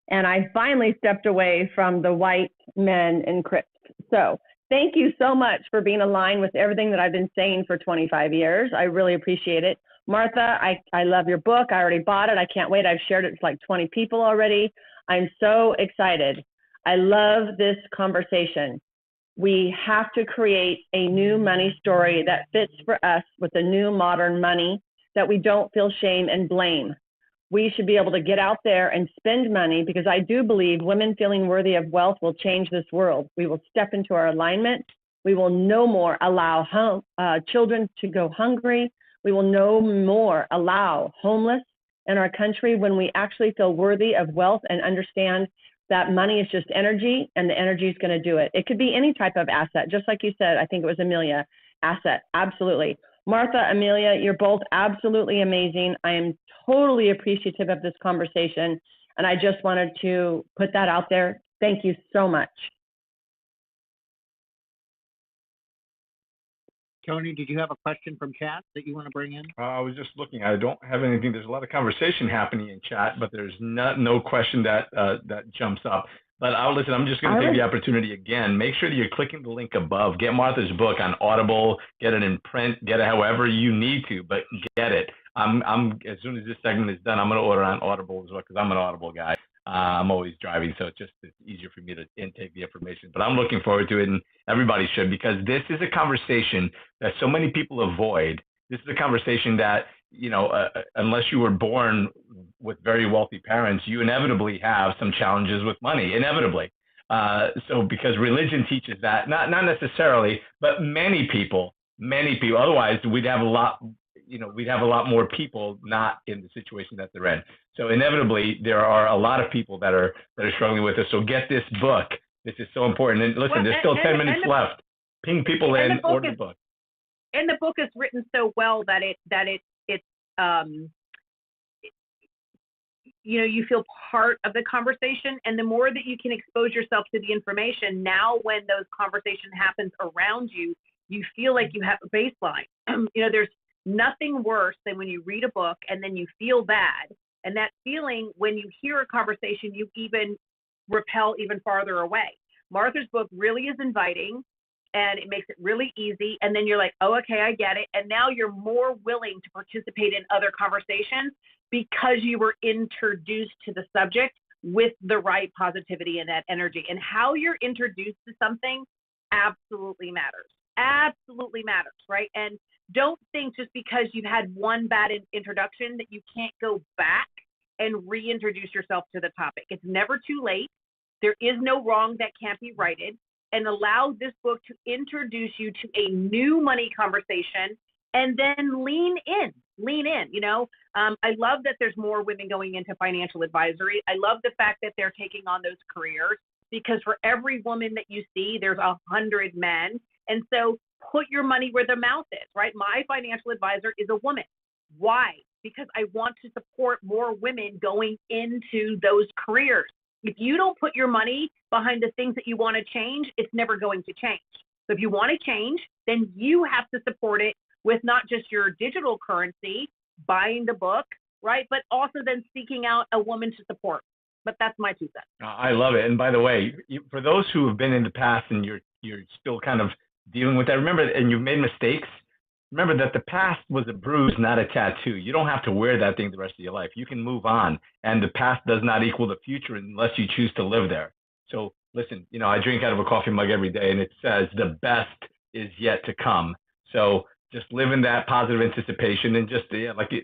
and I finally stepped away from the white men in crypts. So thank you so much for being aligned with everything that I've been saying for 25 years. I really appreciate it. Martha, I love your book. I already bought it. I can't wait. I've shared it with like 20 people already. I'm so excited. I love this conversation. We have to create a new money story that fits for us with the new modern money, that we don't feel shame and blame. We should be able to get out there and spend money, because I do believe women feeling worthy of wealth will change this world. We will step into our alignment. We will no more allow children to go hungry. We will no more allow homeless in our country when we actually feel worthy of wealth and understand that money is just energy, and the energy is going to do it. It could be any type of asset, just like you said. I think it was Amilya, asset, absolutely. Martha, Amilya, you're both absolutely amazing. I am totally appreciative of this conversation, and I just wanted to put that out there. Thank you so much. Tony, did you have a question from chat that you want to bring in? I was just looking. I don't have anything. There's a lot of conversation happening in chat, but there's no question that jumps up. But listen, I'm just going to take the opportunity again. Make sure that you're clicking the link above. Get Martha's book on Audible. Get it in print. Get it however you need to, but get it. I'm as soon as this segment is done, I'm going to order on Audible as well, because I'm an Audible guy. I'm always driving, so it's easier for me to intake the information. But I'm looking forward to it, and everybody should, because this is a conversation that so many people avoid. This is a conversation that, unless you were born with very wealthy parents, you inevitably have some challenges with money, inevitably. So because religion teaches that, not necessarily, but many people, otherwise we'd have a lot more people not in the situation that they're in. So inevitably, there are a lot of people that are struggling with this. So get this book. This is so important. And listen, there's still 10 minutes left. Ping people in, order the book. And the book is written so well that you feel part of the conversation. And the more that you can expose yourself to the information, now when those conversation happens around you, you feel like you have a baseline. There's nothing worse than when you read a book and then you feel bad. And that feeling, when you hear a conversation, you even repel even farther away. Martha's book really is inviting. and it makes it really easy. And then you're like, oh, okay, I get it. And now you're more willing to participate in other conversations because you were introduced to the subject with the right positivity and that energy. And how you're introduced to something absolutely matters. Absolutely matters, right? And don't think just because you've had one bad introduction that you can't go back and reintroduce yourself to the topic. It's never too late. There is no wrong that can't be righted. And allow this book to introduce you to a new money conversation, and then lean in. You know, I love that there's more women going into financial advisory. I love the fact that they're taking on those careers, because for every woman that you see, there's 100 men. And so put your money where the mouth is, right? My financial advisor is a woman. Why? Because I want to support more women going into those careers. If you don't put your money behind the things that you want to change, it's never going to change. So if you want to change, then you have to support it with not just your digital currency, buying the book, right? But also then seeking out a woman to support. But that's my 2 cents. I love it. And by the way, for those who have been in the past and you're still kind of dealing with that, remember, and you've made mistakes, remember that the past was a bruise, not a tattoo. You don't have to wear that thing the rest of your life. You can move on. And the past does not equal the future unless you choose to live there. So listen, you know, I drink out of a coffee mug every day, and it says the best is yet to come. So just live in that positive anticipation, and just,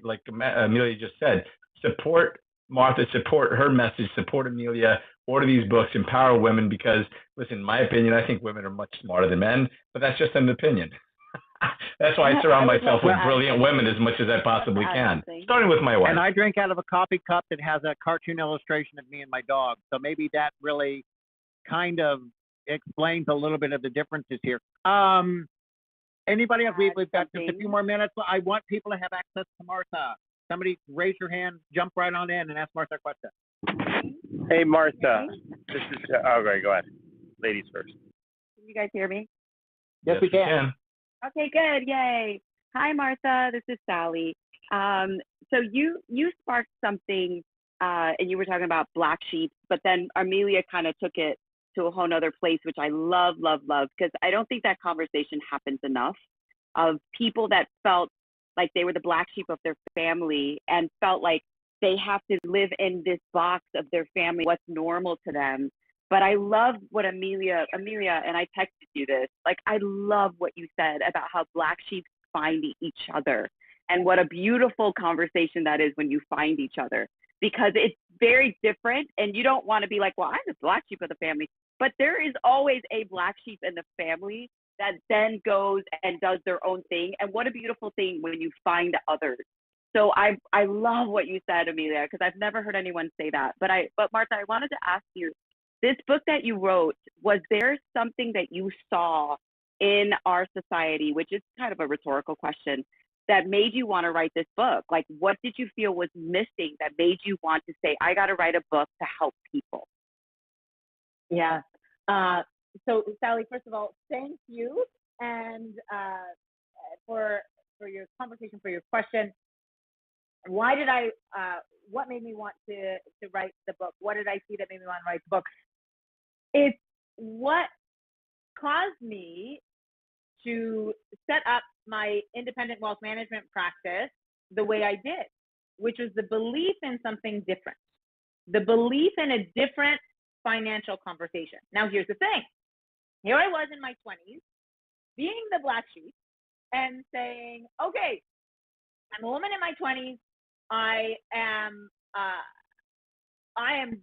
like Amelia just said, support Martha, support her message, support Amelia, order these books, empower women, because listen, in my opinion, I think women are much smarter than men, but that's just an opinion. That's why I surround myself with brilliant women as much as I possibly can, starting with my wife. And I drink out of a coffee cup that has a cartoon illustration of me and my dog. So maybe that really kind of explains a little bit of the differences here. Anybody else? We've got just a few more minutes. I want people to have access to Martha. Somebody raise your hand, jump right on in, and ask Martha a question. Hey, Martha. This is, okay, go ahead. Ladies first. Can you guys hear me? Yes, we can. Okay, good. Yay. Hi, Martha. This is Sally. So you sparked something, and you were talking about black sheep, but then Amelia kind of took it to a whole nother place, which I love, because I don't think that conversation happens enough, of people that felt like they were the black sheep of their family and felt like they have to live in this box of their family, what's normal to them. But I love what Amelia, and I texted you this, like, I love what you said about how black sheep find each other, and what a beautiful conversation that is when you find each other, because it's very different, and you don't want to be like, well, I'm the black sheep of the family, but there is always a black sheep in the family that then goes and does their own thing. And what a beautiful thing when you find others. So I love what you said, Amelia, because I've never heard anyone say that. But Martha, I wanted to ask you, this book that you wrote, was there something that you saw in our society, which is kind of a rhetorical question, that made you want to write this book? Like, what did you feel was missing that made you want to say, I got to write a book to help people? Yeah. So Sally, first of all, thank you, and for your conversation, for your question. Why did what made me want to write the book? What did I see that made me want to write the book? It's what caused me to set up my independent wealth management practice the way I did, which was the belief in something different, the belief in a different financial conversation. Now, here's the thing. Here I was in my 20s, being the black sheep and saying, okay, I'm a woman in my 20s. I am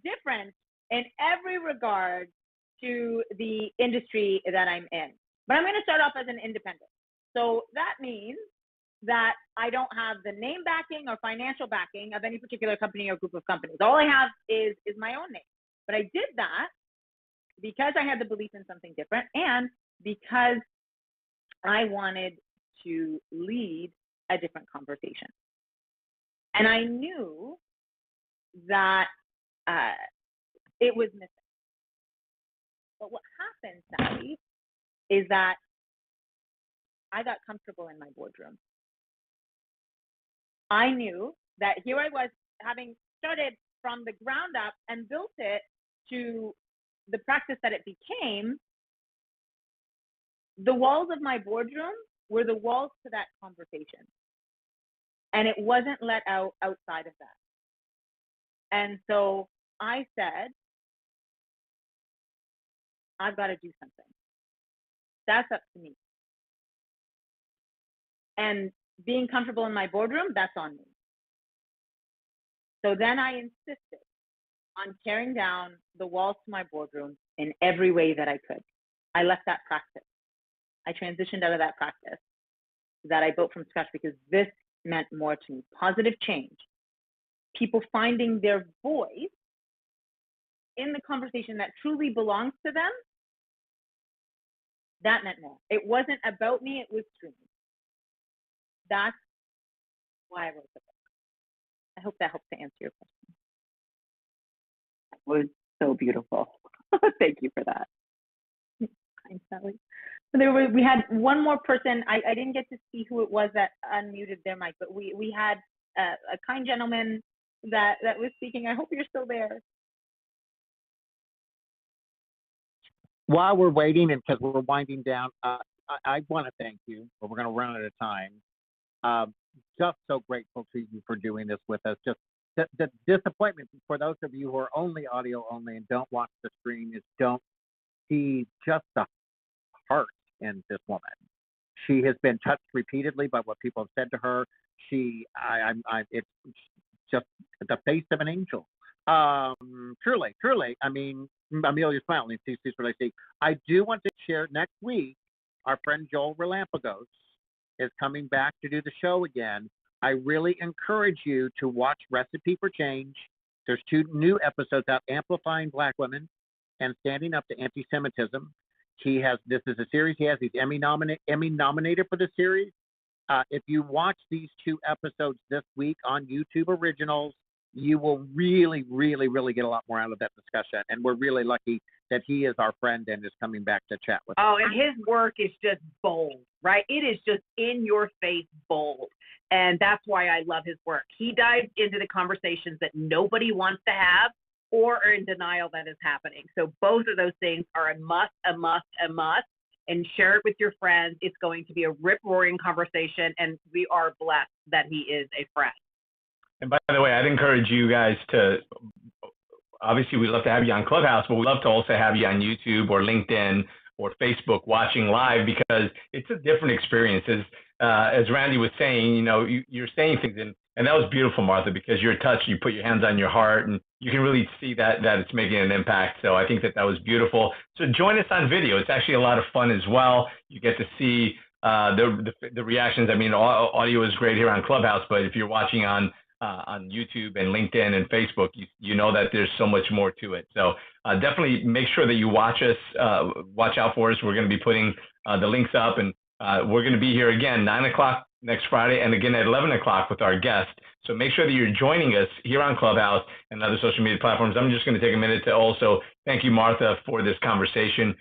different in every regard to the industry that I'm in. But I'm going to start off as an independent. So that means that I don't have the name backing or financial backing of any particular company or group of companies. All I have is my own name. But I did that because I had the belief in something different, and because I wanted to lead a different conversation. And I knew that it was missing. But what happened, Sally, is that I got comfortable in my boardroom. I knew that here I was, having started from the ground up and built it to the practice that it became, the walls of my boardroom were the walls to that conversation. And it wasn't let out outside of that. And so I said, I've got to do something. That's up to me. And being comfortable in my boardroom, that's on me. So then I insisted on tearing down the walls to my boardroom in every way that I could. I left that practice. I transitioned out of that practice that I built from scratch because this meant more to me. Positive change. People finding their voice in the conversation that truly belongs to them, that meant more. It wasn't about me, it was through me. That's why I wrote the book. I hope that helps to answer your question. That was so beautiful. Thank you for that. Thanks, Sally. We had one more person. I didn't get to see who it was that unmuted their mic, but we had a kind gentleman that was speaking. I hope you're still there. While we're waiting and because we're winding down, I want to thank you, but we're going to run out of time. Just so grateful to you for doing this with us. Just the disappointment for those of you who are only audio only and don't watch the screen is don't see just the heart in this woman. She has been touched repeatedly by what people have said to her. It's just the face of an angel. Truly. I mean, Amilya's smiling. See what I see. I do want to share next week. Our friend Joel Relampagos is coming back to do the show again. I really encourage you to watch Recipe for Change. There's 2 new episodes out: Amplifying Black Women and Standing Up to Anti-Semitism. This is a series he has. He's Emmy nominated for the series. If you watch these 2 episodes this week on YouTube Originals, you will really, really, really get a lot more out of that discussion. And we're really lucky that he is our friend and is coming back to chat with us. Oh, and his work is just bold, right? It is just in your face bold. And that's why I love his work. He dives into the conversations that nobody wants to have or are in denial that is happening. So both of those things are a must. And share it with your friends. It's going to be a rip-roaring conversation, and we are blessed that he is a friend. And by the way, I'd encourage you guys to, obviously we'd love to have you on Clubhouse, but we'd love to also have you on YouTube or LinkedIn or Facebook watching live, because it's a different experience. As Randy was saying, you're saying things, and that was beautiful, Martha, because you're touched, you put your hands on your heart, and you can really see that it's making an impact. So I think that was beautiful. So join us on video. It's actually a lot of fun as well. You get to see the reactions. I mean, audio is great here on Clubhouse, but if you're watching on YouTube and LinkedIn and Facebook, you know that there's so much more to it. So definitely make sure that you watch us, watch out for us. We're going to be putting the links up, and we're going to be here again, 9 o'clock next Friday, and again at 11 o'clock with our guest. So make sure that you're joining us here on Clubhouse and other social media platforms. I'm just going to take a minute to also thank you, Martha, for this conversation.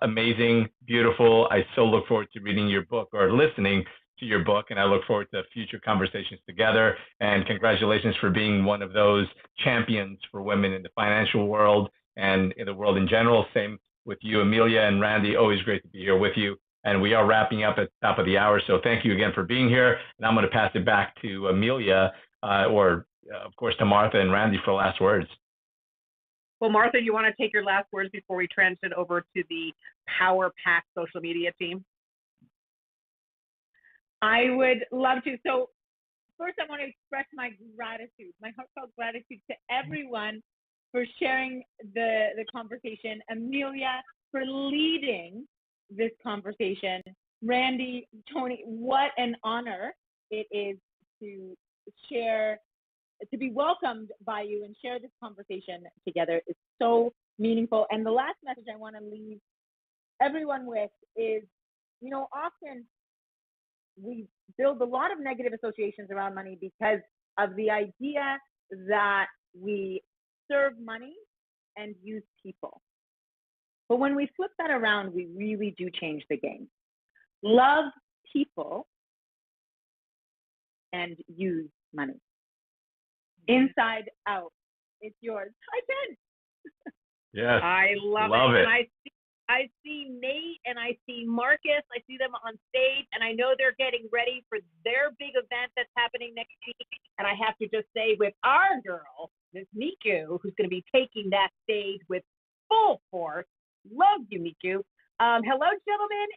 Amazing, beautiful. I so look forward to reading your book or listening to your book, and I look forward to future conversations together. And congratulations for being one of those champions for women in the financial world and in the world in general. Same with you, Amilya and Randy. Always great to be here with you. And we are wrapping up at the top of the hour. So thank you again for being here. And I'm going to pass it back to Amilya, of course, to Martha and Randy for last words. Well, Martha, you want to take your last words before we transition over to the Power Pack social media team? I would love to. So first, I want to express my gratitude, my heartfelt gratitude to everyone for sharing the conversation. Amilya, for leading this conversation. Randy, Tony, what an honor it is to share, to be welcomed by you and share this conversation together. It's so meaningful. And the last message I want to leave everyone with is, often we build a lot of negative associations around money because of the idea that we serve money and use people. But when we flip that around, we really do change the game. Love people and use money. Inside out. It's yours. Hi, Ken. Yes. I love it. And I see Nate and I see Marcus. I see them on stage, and I know they're getting ready for their big event that's happening next week. And I have to just say, with our girl, Miss Miku, who's going to be taking that stage with full force. Love you, Miku. Hello, gentlemen,